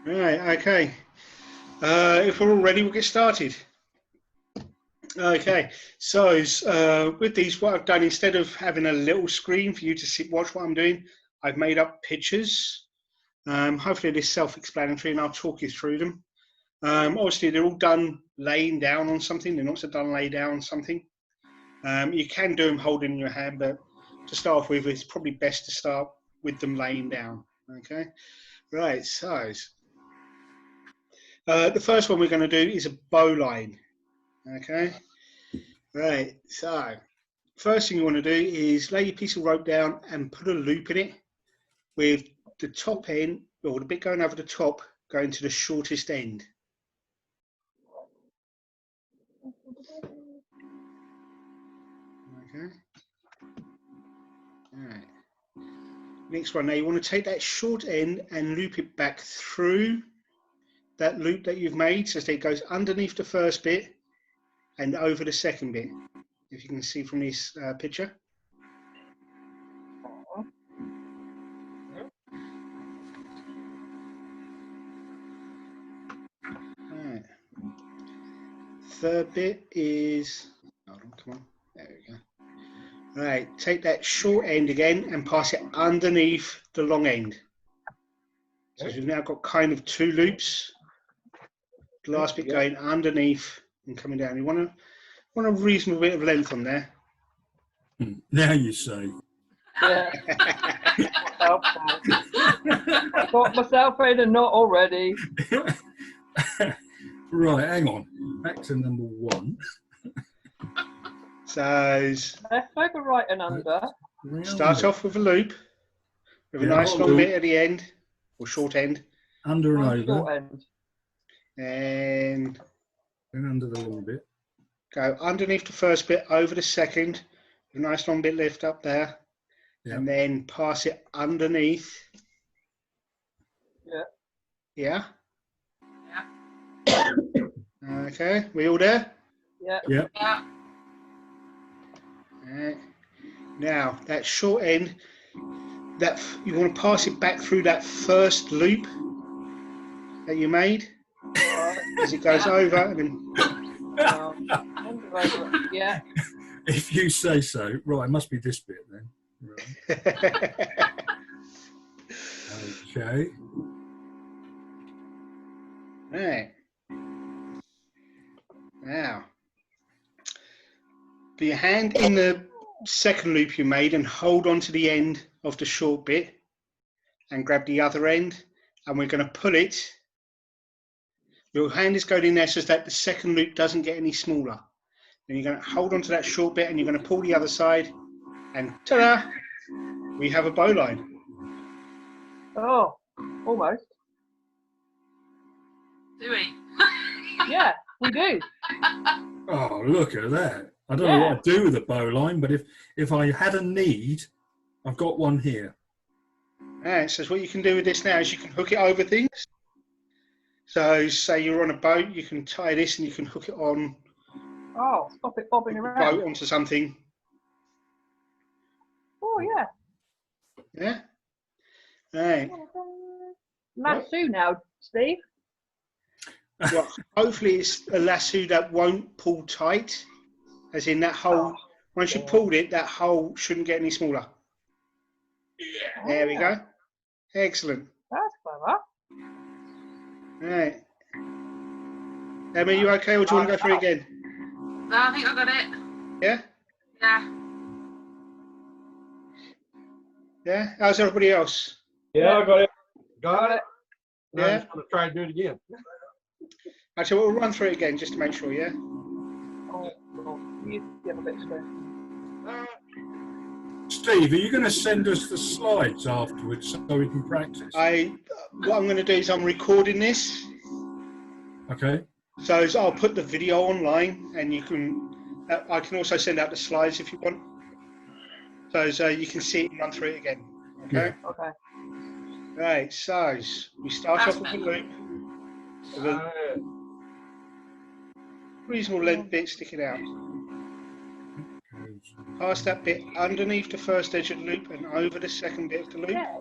Right, okay. If we're all ready, we'll get started. Okay, so with these, what I've done, instead of having a little screen for you to watch what I'm doing, I've made up pictures. Hopefully they're self-explanatory, and I'll talk you through them. Obviously, they're all done laying down on something. They're not so done lay down on something. You can do them holding in your hand, but to start off with, it's probably best to start with them laying down. Okay, right, so the first one we're going to do is a bowline. Okay, right, so first thing you want to do is lay your piece of rope down and put a loop in it with the top end, or the bit going over the top, going to the shortest end. Okay. All right. Next one, now you want to take that short end and loop it back through that loop that you've made, so it goes underneath the first bit and over the second bit, if you can see from this picture. Right. Third bit is, hold on, come on, there we go. Right, take that short end again and pass it underneath the long end. So you've now got kind of two loops. The last bit going underneath and coming down. You want a reasonable bit of length on there. Now you say. Yeah. I got myself in a knot already. Right, hang on. Back to number one. So Left over, right and under. Start off with a loop with a nice long bit at the end, or short end. Under and over. Short end. And then under the long bit. Go underneath the first bit, over the second, with a nice long bit left up there. Yeah. And then pass it underneath. Yeah. Yeah? Yeah. Okay, we all there? Yeah. Yeah. Yeah. Right. Now, that short end, that you want to pass it back through that first loop that you made as it goes over and then. Yeah. If you say so. Right, it must be this bit then. Right. Okay. Right. Now, put your hand in the second loop you made and hold on to the end of the short bit and grab the other end, and we're going to pull it. Your hand is going in there so that the second loop doesn't get any smaller. Then you're going to hold on to that short bit and you're going to pull the other side, and ta-da! We have a bowline. Oh, almost. Do we? Yeah, we do. Oh, look at that. I don't know what I'd do with a bowline, but if I had a need, I've got one here. Right, so what you can do with this now is you can hook it over things. So say you're on a boat, you can tie this and you can hook it on. Oh, stop it bobbing around. Boat onto something. Oh, yeah. Yeah. Right. Lasso now, Steve. Well, hopefully it's a lasso that won't pull tight, as in that hole. Once you pulled it, that hole shouldn't get any smaller. Yeah. There we go. Excellent. That's clever. Right. Emma, you okay, or do you want to go through it again? No, I think I got it. Yeah? Yeah. Yeah? How's everybody else? Yeah, I got it. Got it. Yeah? I'm just going to try and do it again. Actually, we'll run through it again just to make sure, yeah? Oh, you have a bit of space. Steve, are you going to send us the slides afterwards so we can practice? What I'm going to do is I'm recording this. Okay. So I'll put the video online, and you can. I can also send out the slides if you want. So you can see it and run through it again. Okay. Yeah. Okay. Right. So we start off with a loop. With a reasonable length bit sticking out. Pass that bit underneath the first edge of the loop and over the second bit of the loop. Yeah.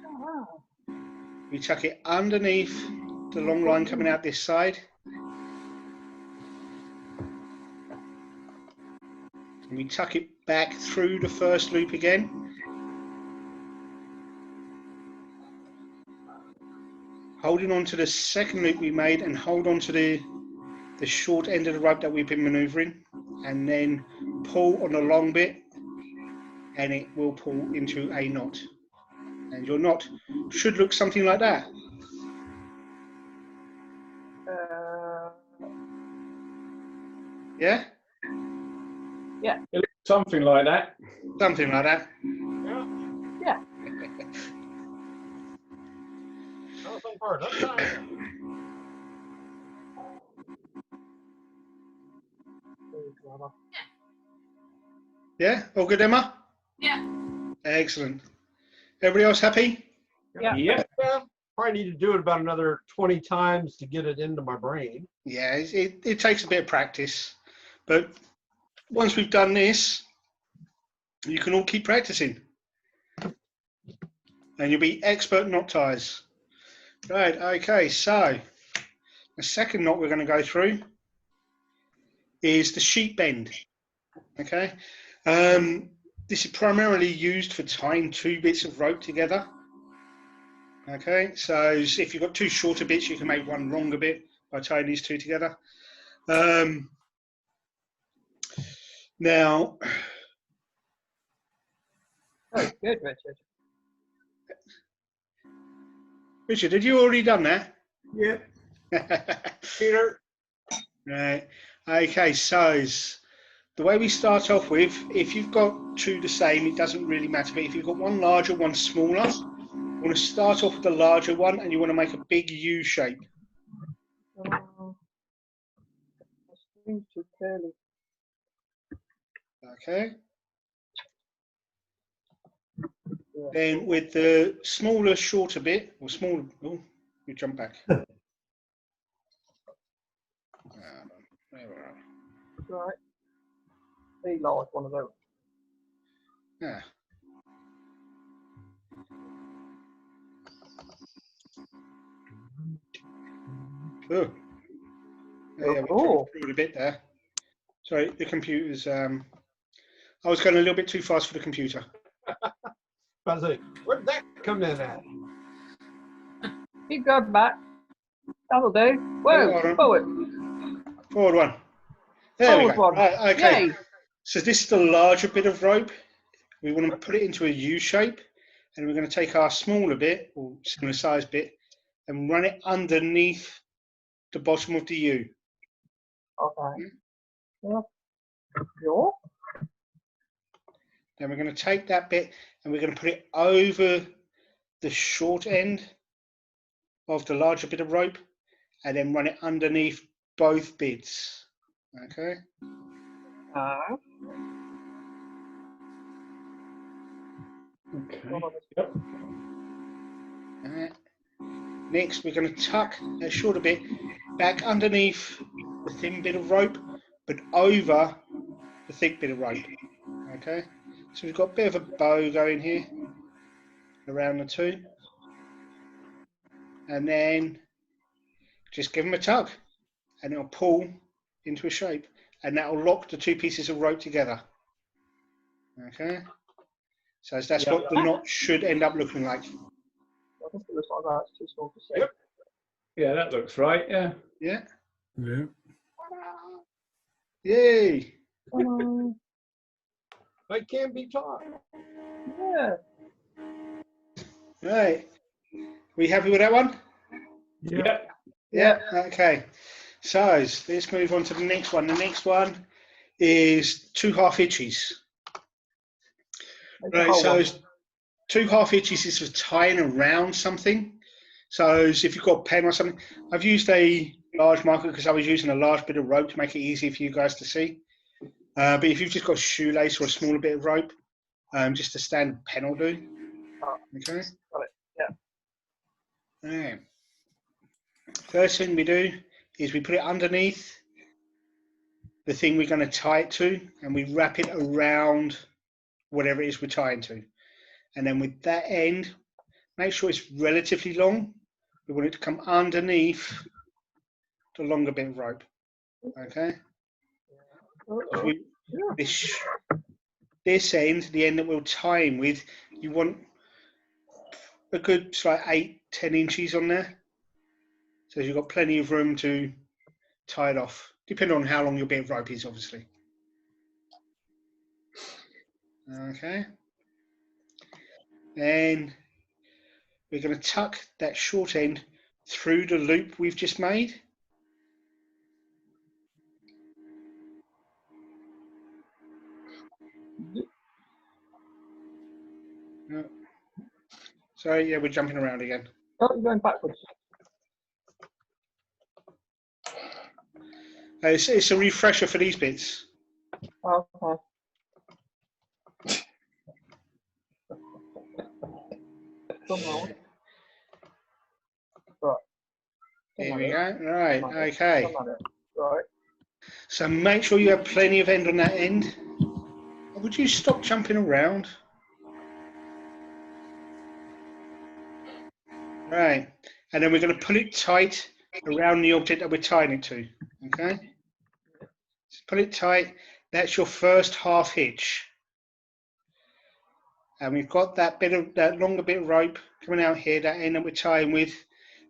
Oh, wow. We tuck it underneath the long line coming out this side. And we tuck it back through the first loop again. Holding on to the second loop we made and hold on to the short end of the rope that we've been maneuvering, and then pull on the long bit and it will pull into a knot. And your knot should look something like that. Yeah? Yeah. It looks something like that. Something like that. Yeah. Nothing for it. Let's try it. Yeah? All good, Emma? Yeah. Excellent. Everybody else happy? Yeah. Yep. Well, probably need to do it about another 20 times to get it into my brain. Yeah, it takes a bit of practice. But once we've done this, you can all keep practicing. And you'll be expert knot ties. Right, okay, so the second knot we're going to go through is the sheep bend. Okay, this is primarily used for tying two bits of rope together. Okay, so if you've got two shorter bits, you can make one longer bit by tying these two together. Now, Oh, good, Richard. Richard, had you already done that? Yep. Peter. Right. Okay, so the way we start off with, if you've got two the same, it doesn't really matter. But if you've got one larger, one smaller, you want to start off with the larger one and you want to make a big U shape. Okay. Then with the smaller, shorter bit, or smaller, oh, you jump back. There we are. Right. He lost one of those. Yeah. Oh. Yeah, we Oh. through a bit there. Sorry, the computer's. I was going a little bit too fast for the computer. I was like, where did that come in at? Keep going back. That'll do. Whoa, forward. Forward one. There we Forward go. one. Right, okay. Yay. So this is the larger bit of rope. We want to put it into a U shape, and we're going to take our smaller bit, or similar size bit, and run it underneath the bottom of the U. Okay. Yeah. Sure. Then we're going to take that bit and we're going to put it over the short end of the larger bit of rope, and then run it underneath both bits. Okay. Okay. Yep. Next, we're going to tuck that shorter bit back underneath the thin bit of rope, but over the thick bit of rope. Okay. So we've got a bit of a bow going here around the two. And then just give them a tug and it'll pull into a shape, and that will lock the two pieces of rope together. Okay. So that's what the knot should end up looking like. I think it looks like that. It's too small to see. Yep. Yeah, that looks right. Yeah. Yeah. Yeah. Yay. I can be taught. Yeah. Right. We happy with that one? Yep. Yeah. Okay. So let's move on to the next one. The next one is 2 half hitches. Right. So 2 half hitches is for tying around something. So if you've got a pen or something, I've used a large marker because I was using a large bit of rope to make it easy for you guys to see. But if you've just got a shoelace or a smaller bit of rope, just a standard pen will do. Okay. Got it. Yeah. All right. First thing we do is we put it underneath the thing we're going to tie it to, and we wrap it around whatever it is we're tying to. And then with that end, make sure it's relatively long, we want it to come underneath the longer bit of rope. Okay? Uh-oh. We, this end, the end that we'll tie in with, you want a good like 8-10 inches on there. So you've got plenty of room to tie it off, depending on how long your bit of rope is, obviously. Okay. Then we're going to tuck that short end through the loop we've just made. Sorry, yeah, we're jumping around again. Oh, you're going backwards. It's a refresher for these bits. Oh, okay. Come on. Right. Here we go. Right, okay. Right. So make sure you have plenty of end on that end. Would you stop jumping around? Right, and then we're going to pull it tight around the object that we're tying it to. Okay, just pull it tight. That's your first half hitch, and we've got that longer bit of rope coming out here. That end that we're tying with.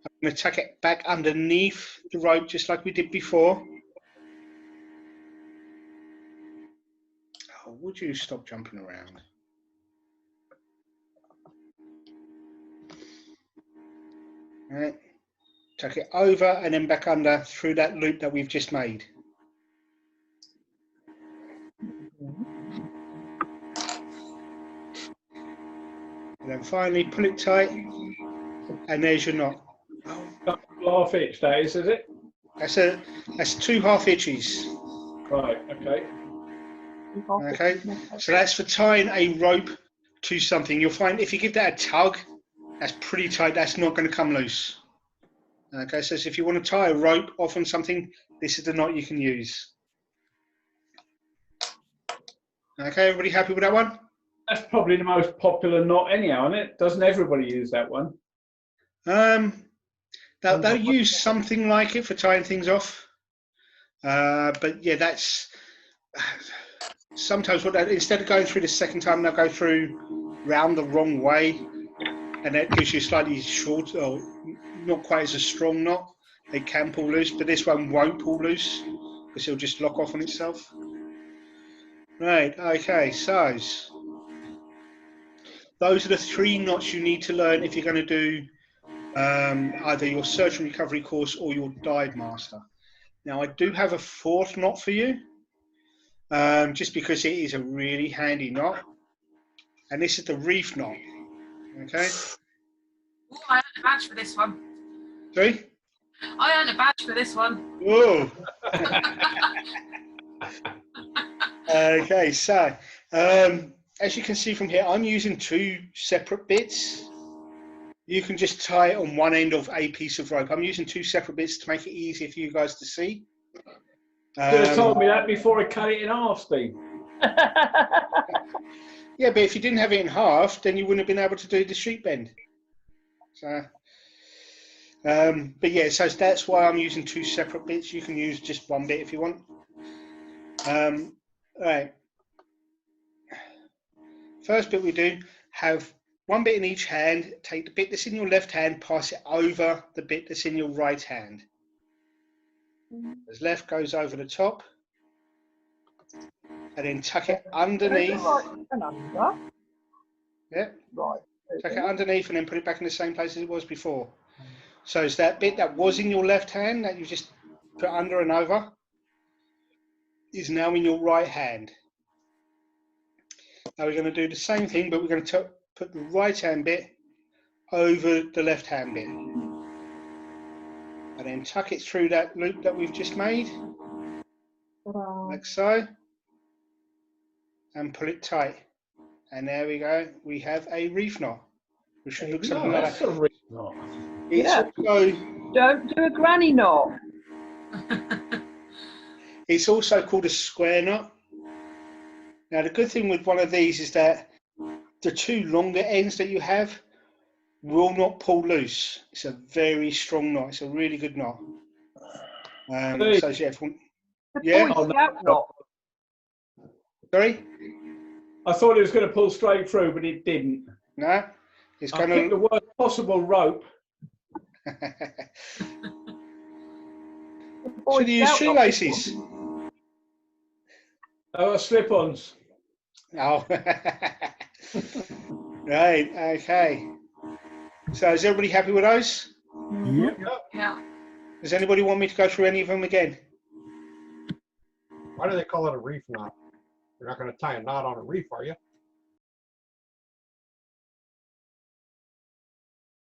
I'm going to tuck it back underneath the rope, just like we did before. Oh, would you stop jumping around? Right, tuck it over and then back under through that loop that we've just made. And then finally pull it tight, and there's your knot. Half hitch, that is it? That's 2 half hitches. Right, okay. Okay, so that's for tying a rope to something. You'll find if you give that a tug, that's pretty tight. That's not going to come loose. Okay, so if you want to tie a rope off on something, this is the knot you can use. Okay, everybody happy with that one? That's probably the most popular knot anyhow, isn't it? Doesn't everybody use that one? They'll use something like it for tying things off. But yeah, that's sometimes what instead of going through the second time, they'll go through round the wrong way, and that gives you slightly short or not quite as a strong knot. They can pull loose, but this one won't pull loose because it'll just lock off on itself. Right, okay, so those are the 3 knots you need to learn if you're going to do either your search and recovery course or your dive master. Now, I do have a 4th knot for you, just because it is a really handy knot, and this is the reef knot. Okay. Ooh, I earned a badge for this one. Sorry? I earned a badge for this one. Whoa. Okay, so as you can see from here, I'm using 2 separate bits. You can just tie it on one end of a piece of rope. I'm using 2 separate bits to make it easier for you guys to see. You could have told me that before I cut it in half, Steve. Yeah, but if you didn't have it in half, then you wouldn't have been able to do the sheep bend. So, but yeah, so that's why I'm using 2 separate bits. You can use just one bit if you want. All right. First bit we do, have 1 bit in each hand. Take the bit that's in your left hand, pass it over the bit that's in your right hand. As left goes over the top, and then tuck it underneath. Yeah. Right. Tuck it underneath and then put it back in the same place as it was before. So it's that bit that was in your left hand that you just put under and over is now in your right hand. Now we're going to do the same thing, but we're going to put the right hand bit over the left hand bit. And then tuck it through that loop that we've just made, like so, and pull it tight. And there we go. We have a reef knot, which should look something like That's a reef knot. It's Yeah. also, Don't do a granny knot. it's also called a square knot. Now the good thing with one of these is that the 2 longer ends that you have will not pull loose. It's a very strong knot. It's a really good knot. Hey. So yeah, everyone, The Yeah. Boy Oh, no. Scout knot. sorry, I thought it was going to pull straight through, but it didn't. no, it's I going picked the to. worst possible rope. The Boy Should you use Scout knot. shoelaces? Slip-ons. Oh, right, okay. So is everybody happy with those? Yep. Yeah. Does anybody want me to go through any of them again? Why do they call it a reef knot? You're not going to tie a knot on a reef, are you?